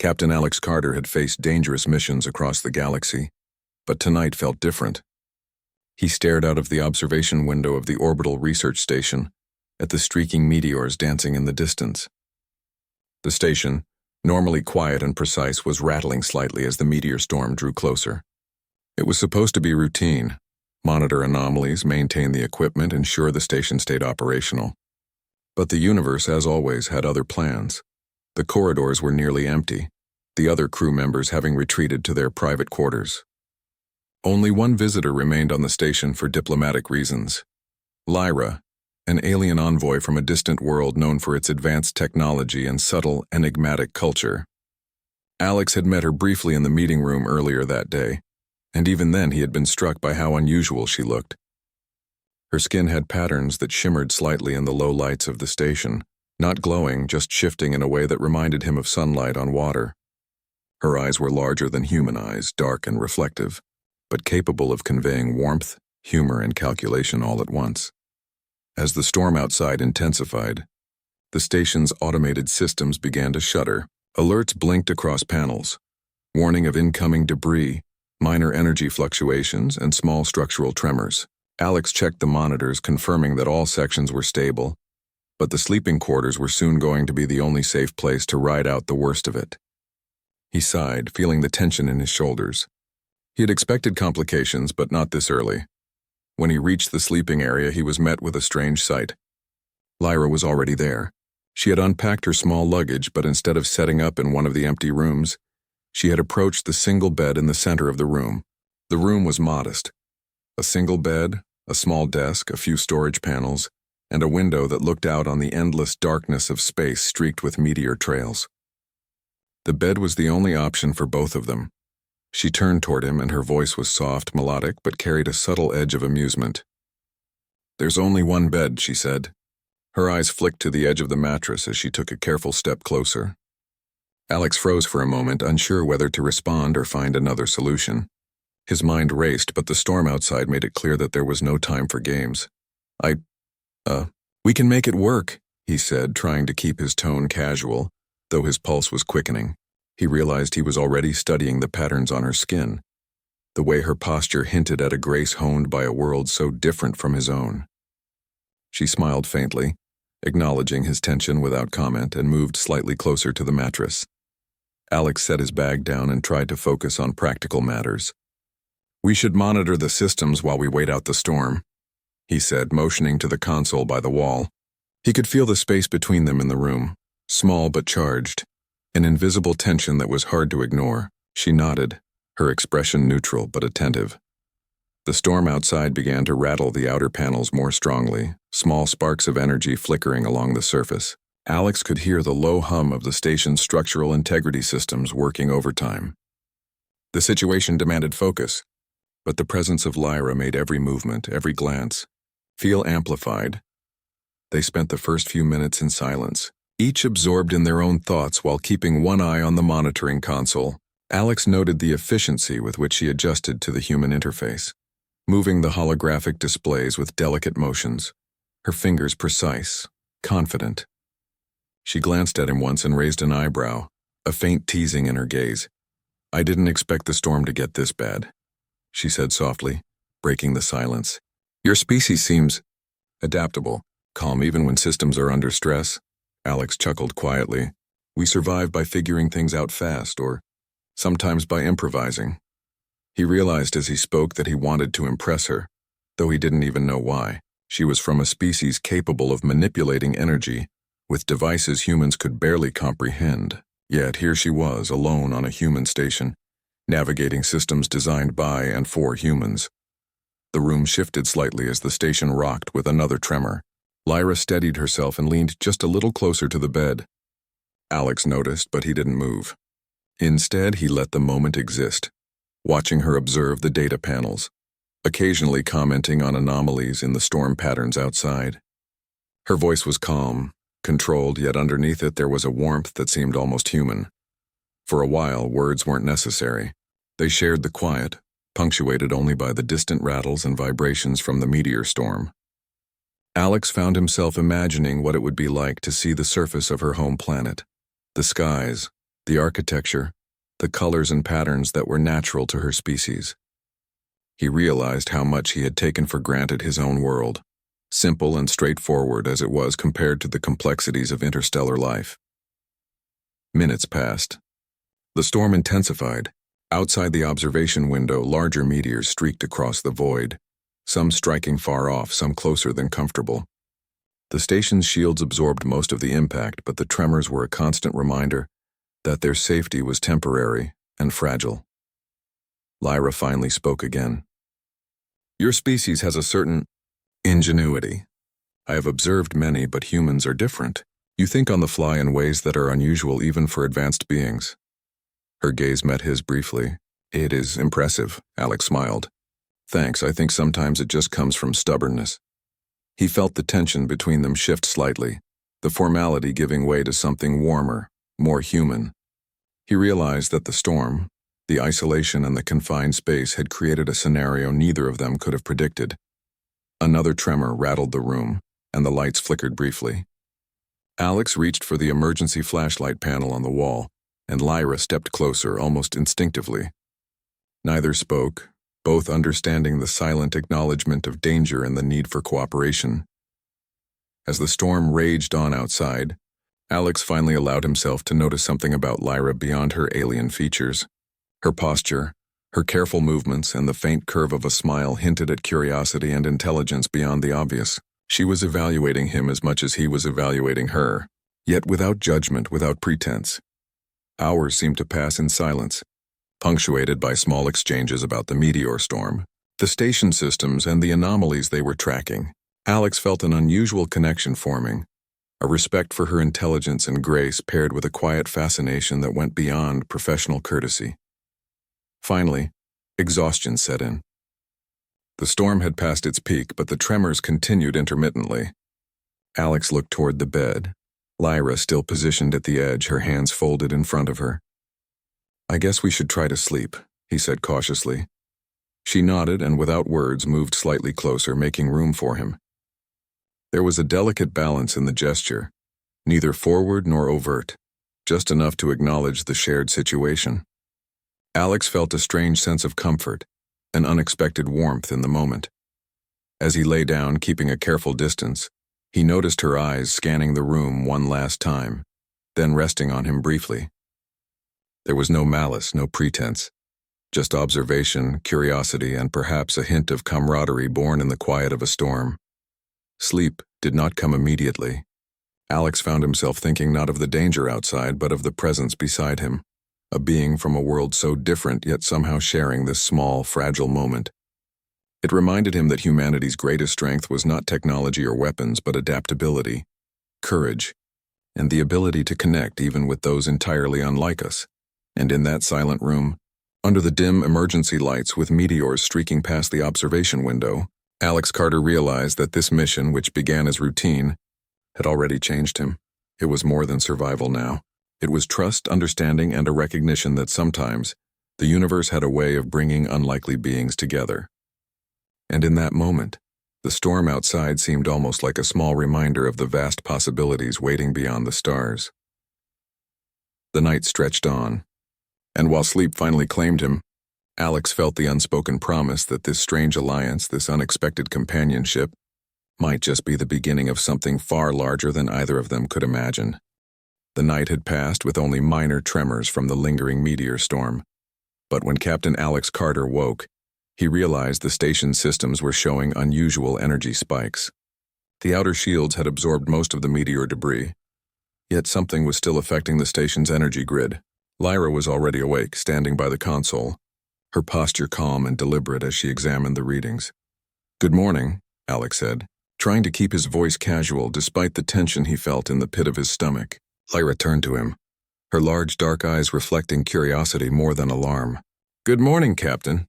Captain Alex Carter had faced dangerous missions across the galaxy, but tonight felt different. He stared out of the observation window of the orbital research station at the streaking meteors dancing in the distance. The station, normally quiet and precise, was rattling slightly as the meteor storm drew closer. It was supposed to be routine: monitor anomalies, maintain the equipment, ensure the station stayed operational. But the universe, as always, had other plans. The corridors were nearly empty, the other crew members having retreated to their private quarters. Only one visitor remained on the station for diplomatic reasons: Lyra, an alien envoy from a distant world known for its advanced technology and subtle, enigmatic culture. Alex had met her briefly in the meeting room earlier that day, and even then he had been struck by how unusual she looked. Her skin had patterns that shimmered slightly in the low lights of the station, not glowing, just shifting in a way that reminded him of sunlight on water. Her eyes were larger than human eyes, dark and reflective, but capable of conveying warmth, humor, and calculation all at once. As the storm outside intensified, the station's automated systems began to shudder. Alerts blinked across panels, warning of incoming debris, minor energy fluctuations, and small structural tremors. Alex checked the monitors, confirming that all sections were stable, but the sleeping quarters were soon going to be the only safe place to ride out the worst of it. He sighed, feeling the tension in his shoulders. He had expected complications, but not this early. When he reached the sleeping area, he was met with a strange sight. Lyra was already there. She had unpacked her small luggage, but instead of setting up in one of the empty rooms, she had approached the single bed in the center of the room. The room was modest: a single bed, a small desk, a few storage panels, and a window that looked out on the endless darkness of space streaked with meteor trails. The bed was the only option for both of them. She turned toward him, and her voice was soft, melodic, but carried a subtle edge of amusement. "There's only one bed," she said. Her eyes flicked to the edge of the mattress as she took a careful step closer. Alex froze for a moment, unsure whether to respond or find another solution. His mind raced, but the storm outside made it clear that there was no time for games. We can make it work," he said, trying to keep his tone casual, though his pulse was quickening. He realized he was already studying the patterns on her skin, the way her posture hinted at a grace honed by a world so different from his own. She smiled faintly, acknowledging his tension without comment, and moved slightly closer to the mattress. Alex set his bag down and tried to focus on practical matters. "We should monitor the systems while we wait out the storm," he said, motioning to the console by the wall. He could feel the space between them in the room, small but charged, an invisible tension that was hard to ignore. She nodded, her expression neutral but attentive. The storm outside began to rattle the outer panels more strongly, small sparks of energy flickering along the surface. Alex could hear the low hum of the station's structural integrity systems working overtime. The situation demanded focus, but the presence of Lyra made every movement, every glance, feel amplified. They spent the first few minutes in silence, each absorbed in their own thoughts while keeping one eye on the monitoring console. Alex noted the efficiency with which she adjusted to the human interface, moving the holographic displays with delicate motions, her fingers precise, confident. She glanced at him once and raised an eyebrow, a faint teasing in her gaze. "I didn't expect the storm to get this bad," she said softly, breaking the silence. "Your species seems adaptable, calm even when systems are under stress." Alex chuckled quietly. "We survive by figuring things out fast, or sometimes by improvising." He realized as he spoke that he wanted to impress her, though he didn't even know why. She was from a species capable of manipulating energy with devices humans could barely comprehend. Yet here she was, alone on a human station, navigating systems designed by and for humans. The room shifted slightly as the station rocked with another tremor. Lyra steadied herself and leaned just a little closer to the bed. Alex noticed, but he didn't move. Instead, he let the moment exist, watching her observe the data panels, occasionally commenting on anomalies in the storm patterns outside. Her voice was calm, controlled, yet underneath it there was a warmth that seemed almost human. For a while, words weren't necessary. They shared the quiet, punctuated only by the distant rattles and vibrations from the meteor storm. Alex found himself imagining what it would be like to see the surface of her home planet. The skies, the architecture, the colors and patterns that were natural to her species. He realized how much he had taken for granted his own world, simple and straightforward as it was compared to the complexities of interstellar life. Minutes passed. The storm intensified. Outside the observation window, larger meteors streaked across the void, some striking far off, some closer than comfortable. The station's shields absorbed most of the impact, but the tremors were a constant reminder that their safety was temporary and fragile. Lyra finally spoke again. Your species has a certain ingenuity. I have observed many, but humans are different. You think on the fly in ways that are unusual even for advanced beings. Her gaze met his briefly. It is impressive, Alex smiled. Thanks, I think sometimes it just comes from stubbornness. He felt the tension between them shift slightly, the formality giving way to something warmer, more human. He realized that the storm, the isolation and the confined space had created a scenario neither of them could have predicted. Another tremor rattled the room, and the lights flickered briefly. Alex reached for the emergency flashlight panel on the wall, and Lyra stepped closer almost instinctively. Neither spoke, both understanding the silent acknowledgement of danger and the need for cooperation. As the storm raged on outside, Alex finally allowed himself to notice something about Lyra beyond her alien features. Her posture, her careful movements, and the faint curve of a smile hinted at curiosity and intelligence beyond the obvious. She was evaluating him as much as he was evaluating her, yet without judgment, without pretense. Hours seemed to pass in silence, punctuated by small exchanges about the meteor storm, the station systems, and the anomalies they were tracking. Alex felt an unusual connection forming, a respect for her intelligence and grace paired with a quiet fascination that went beyond professional courtesy. Finally, exhaustion set in. The storm had passed its peak, but the tremors continued intermittently. Alex looked toward the bed, Lyra still positioned at the edge, her hands folded in front of her. I guess we should try to sleep, he said cautiously. She nodded and without words moved slightly closer, making room for him. There was a delicate balance in the gesture, neither forward nor overt, just enough to acknowledge the shared situation. Alex felt a strange sense of comfort, an unexpected warmth in the moment. As he lay down, keeping a careful distance, he noticed her eyes scanning the room one last time, then resting on him briefly. There was no malice, no pretense, just observation, curiosity, and perhaps a hint of camaraderie born in the quiet of a storm. Sleep did not come immediately. Alex found himself thinking not of the danger outside, but of the presence beside him, a being from a world so different yet somehow sharing this small, fragile moment. It reminded him that humanity's greatest strength was not technology or weapons, but adaptability, courage, and the ability to connect even with those entirely unlike us. And in that silent room, under the dim emergency lights with meteors streaking past the observation window, Alex Carter realized that this mission, which began as routine, had already changed him. It was more than survival now. It was trust, understanding, and a recognition that sometimes the universe had a way of bringing unlikely beings together. And in that moment, the storm outside seemed almost like a small reminder of the vast possibilities waiting beyond the stars. The night stretched on, and while sleep finally claimed him, Alex felt the unspoken promise that this strange alliance, this unexpected companionship, might just be the beginning of something far larger than either of them could imagine. The night had passed with only minor tremors from the lingering meteor storm, but when Captain Alex Carter woke, he realized the station's systems were showing unusual energy spikes. The outer shields had absorbed most of the meteor debris, yet something was still affecting the station's energy grid. Lyra was already awake, standing by the console, her posture calm and deliberate as she examined the readings. Good morning, Alex said, trying to keep his voice casual despite the tension he felt in the pit of his stomach. Lyra turned to him, her large dark eyes reflecting curiosity more than alarm. Good morning, Captain.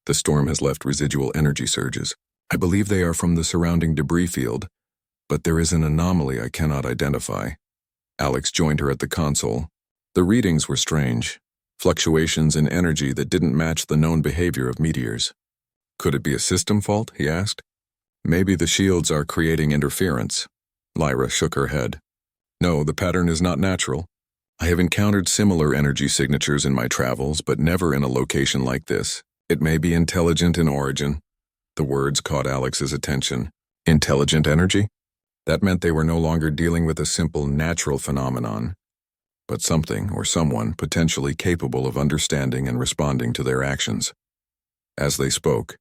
The storm has left residual energy surges. I believe they are from the surrounding debris field, but there is an anomaly I cannot identify. Alex joined her at the console. The readings were strange, fluctuations in energy that didn't match the known behavior of meteors. Could it be a system fault, he asked. Maybe the shields are creating interference. Lyra shook her head. No, the pattern is not natural. I have encountered similar energy signatures in my travels, but never in a location like this. It may be intelligent in origin. The words caught Alex's attention. Intelligent energy? That meant they were no longer dealing with a simple natural phenomenon, but something or someone potentially capable of understanding and responding to their actions. As they spoke,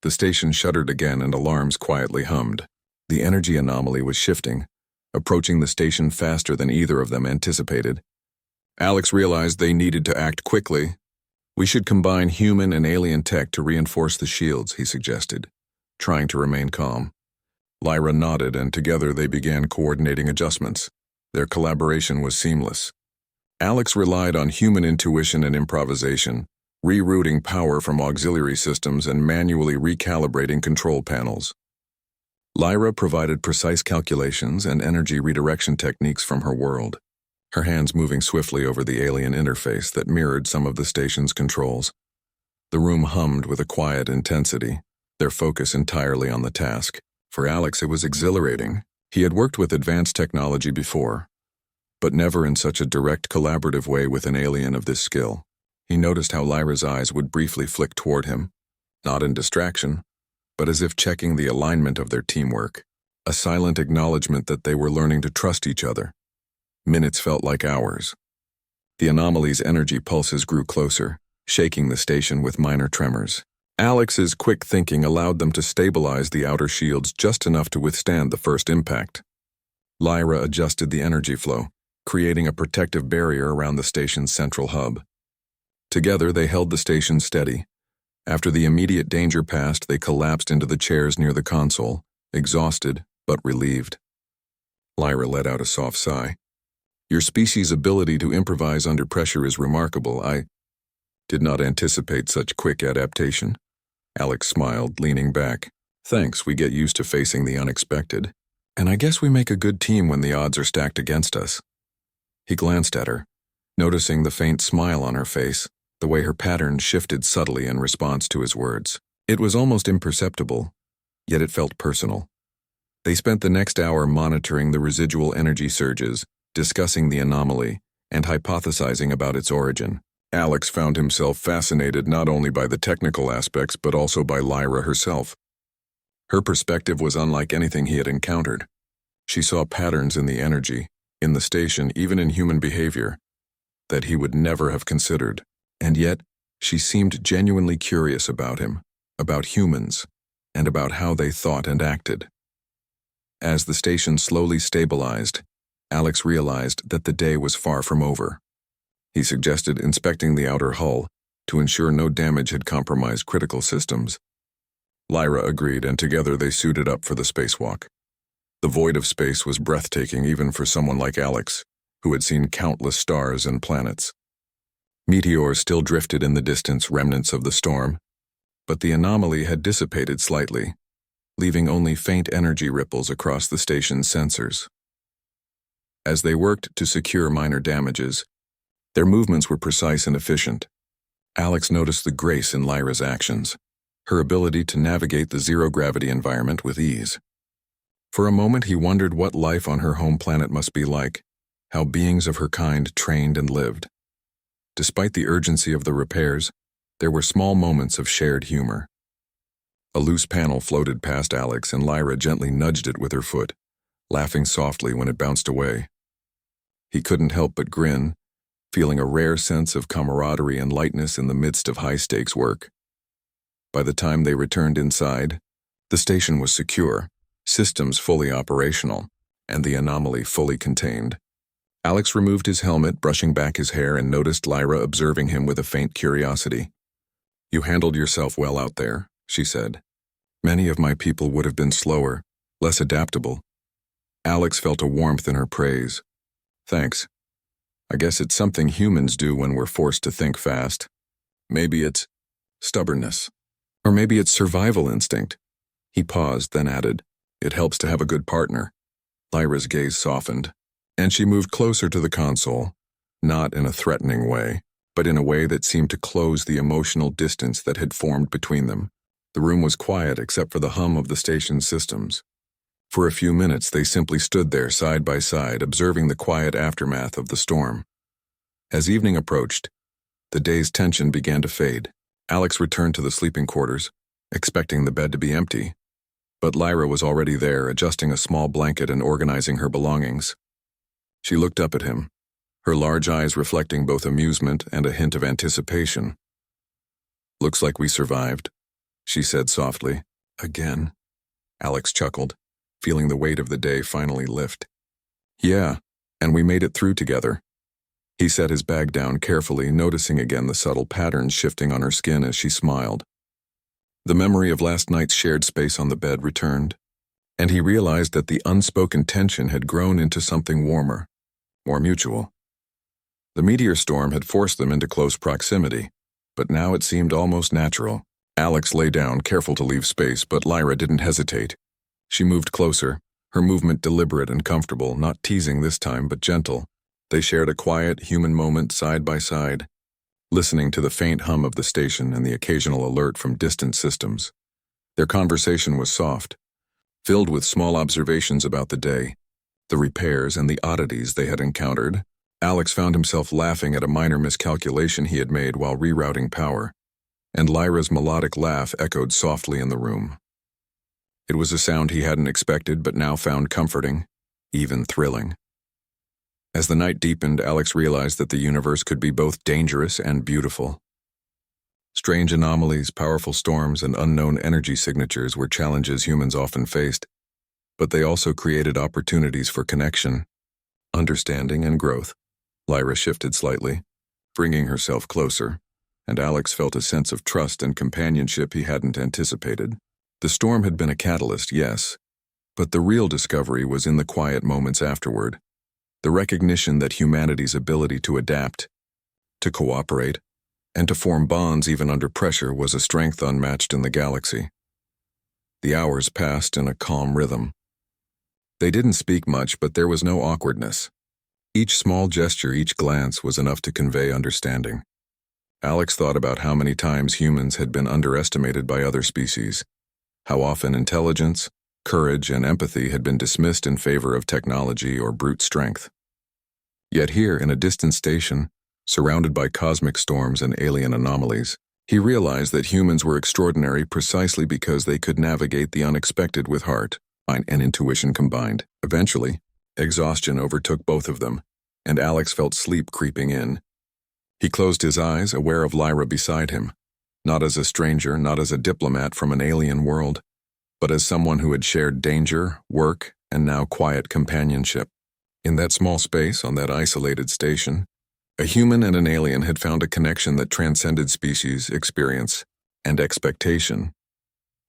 the station shuddered again and alarms quietly hummed. The energy anomaly was shifting, approaching the station faster than either of them anticipated. Alex realized they needed to act quickly. We should combine human and alien tech to reinforce the shields, he suggested, trying to remain calm. Lyra nodded, and together they began coordinating adjustments. Their collaboration was seamless. Alex relied on human intuition and improvisation, rerouting power from auxiliary systems and manually recalibrating control panels. Lyra provided precise calculations and energy redirection techniques from her world, her hands moving swiftly over the alien interface that mirrored some of the station's controls. The room hummed with a quiet intensity, their focus entirely on the task. For Alex, it was exhilarating. He had worked with advanced technology before, but never in such a direct, collaborative way with an alien of this skill. He noticed how Lyra's eyes would briefly flick toward him, not in distraction, but as if checking the alignment of their teamwork, a silent acknowledgement that they were learning to trust each other. Minutes felt like hours. The anomaly's energy pulses grew closer, shaking the station with minor tremors. Alex's quick thinking allowed them to stabilize the outer shields just enough to withstand the first impact. Lyra adjusted the energy flow, creating a protective barrier around the station's central hub. Together, they held the station steady. After the immediate danger passed, they collapsed into the chairs near the console, exhausted but relieved. Lyra let out a soft sigh. Your species' ability to improvise under pressure is remarkable. I did not anticipate such quick adaptation. Alex smiled, leaning back. Thanks, we get used to facing the unexpected. And I guess we make a good team when the odds are stacked against us. He glanced at her, noticing the faint smile on her face, the way her pattern shifted subtly in response to his words. It was almost imperceptible, yet it felt personal. They spent the next hour monitoring the residual energy surges, discussing the anomaly, and hypothesizing about its origin. Alex found himself fascinated not only by the technical aspects but also by Lyra herself. Her perspective was unlike anything he had encountered. She saw patterns in the energy, in the station, even in human behavior, that he would never have considered. And yet, she seemed genuinely curious about him, about humans, and about how they thought and acted. As the station slowly stabilized, Alex realized that the day was far from over. He suggested inspecting the outer hull to ensure no damage had compromised critical systems. Lyra agreed, and together they suited up for the spacewalk. The void of space was breathtaking even for someone like Alex, who had seen countless stars and planets. Meteors still drifted in the distance, remnants of the storm, but the anomaly had dissipated slightly, leaving only faint energy ripples across the station's sensors. As they worked to secure minor damages, their movements were precise and efficient. Alex noticed the grace in Lyra's actions, her ability to navigate the zero-gravity environment with ease. For a moment he wondered what life on her home planet must be like, how beings of her kind trained and lived. Despite the urgency of the repairs, there were small moments of shared humor. A loose panel floated past Alex and Lyra gently nudged it with her foot, laughing softly when it bounced away. He couldn't help but grin, feeling a rare sense of camaraderie and lightness in the midst of high-stakes work. By the time they returned inside, the station was secure, systems fully operational, and the anomaly fully contained. Alex removed his helmet, brushing back his hair, and noticed Lyra observing him with a faint curiosity. You handled yourself well out there, she said. Many of my people would have been slower, less adaptable. Alex felt a warmth in her praise. Thanks. I guess it's something humans do when we're forced to think fast. Maybe it's stubbornness. Or maybe it's survival instinct. He paused, then added, It helps to have a good partner. Lyra's gaze softened, and she moved closer to the console, not in a threatening way, but in a way that seemed to close the emotional distance that had formed between them. The room was quiet except for the hum of the station's systems. For a few minutes they simply stood there side by side, observing the quiet aftermath of the storm. As evening approached, the day's tension began to fade. Alex returned to the sleeping quarters, expecting the bed to be empty. But Lyra was already there, adjusting a small blanket and organizing her belongings. She looked up at him, her large eyes reflecting both amusement and a hint of anticipation. "Looks like we survived," she said softly. "Again?" Alex chuckled, feeling the weight of the day finally lift. "Yeah, and we made it through together." He set his bag down carefully, noticing again the subtle patterns shifting on her skin as she smiled. The memory of last night's shared space on the bed returned, and he realized that the unspoken tension had grown into something warmer, more mutual. The meteor storm had forced them into close proximity, but now it seemed almost natural. Alex lay down, careful to leave space, but Lyra didn't hesitate. She moved closer, her movement deliberate and comfortable, not teasing this time, but gentle. They shared a quiet, human moment side by side, listening to the faint hum of the station and the occasional alert from distant systems. Their conversation was soft, filled with small observations about the day, the repairs and the oddities they had encountered. Alex found himself laughing at a minor miscalculation he had made while rerouting power, and Lyra's melodic laugh echoed softly in the room. It was a sound he hadn't expected but now found comforting, even thrilling. As the night deepened, Alex realized that the universe could be both dangerous and beautiful. Strange anomalies, powerful storms, and unknown energy signatures were challenges humans often faced, but they also created opportunities for connection, understanding, and growth. Lyra shifted slightly, bringing herself closer, and Alex felt a sense of trust and companionship he hadn't anticipated. The storm had been a catalyst, yes, but the real discovery was in the quiet moments afterward. The recognition that humanity's ability to adapt, to cooperate, and to form bonds even under pressure was a strength unmatched in the galaxy. The hours passed in a calm rhythm. They didn't speak much, but there was no awkwardness. Each small gesture, each glance was enough to convey understanding. Alex thought about how many times humans had been underestimated by other species, how often intelligence, courage, and empathy had been dismissed in favor of technology or brute strength. Yet here, in a distant station, surrounded by cosmic storms and alien anomalies, he realized that humans were extraordinary precisely because they could navigate the unexpected with heart and intuition combined. Eventually, exhaustion overtook both of them, and Alex felt sleep creeping in. He closed his eyes, aware of Lyra beside him, not as a stranger, not as a diplomat from an alien world, but as someone who had shared danger, work, and now quiet companionship. In that small space, on that isolated station, a human and an alien had found a connection that transcended species, experience, and expectation.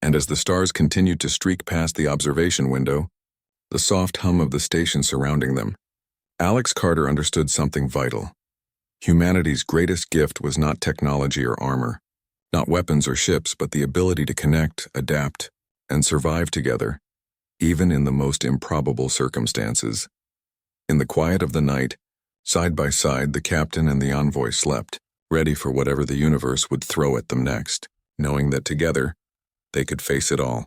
And as the stars continued to streak past the observation window, the soft hum of the station surrounding them, Alex Carter understood something vital. Humanity's greatest gift was not technology or armor, not weapons or ships, but the ability to connect, adapt, and survive together, even in the most improbable circumstances. In the quiet of the night, side by side, the captain and the envoy slept, ready for whatever the universe would throw at them next, knowing that together, they could face it all.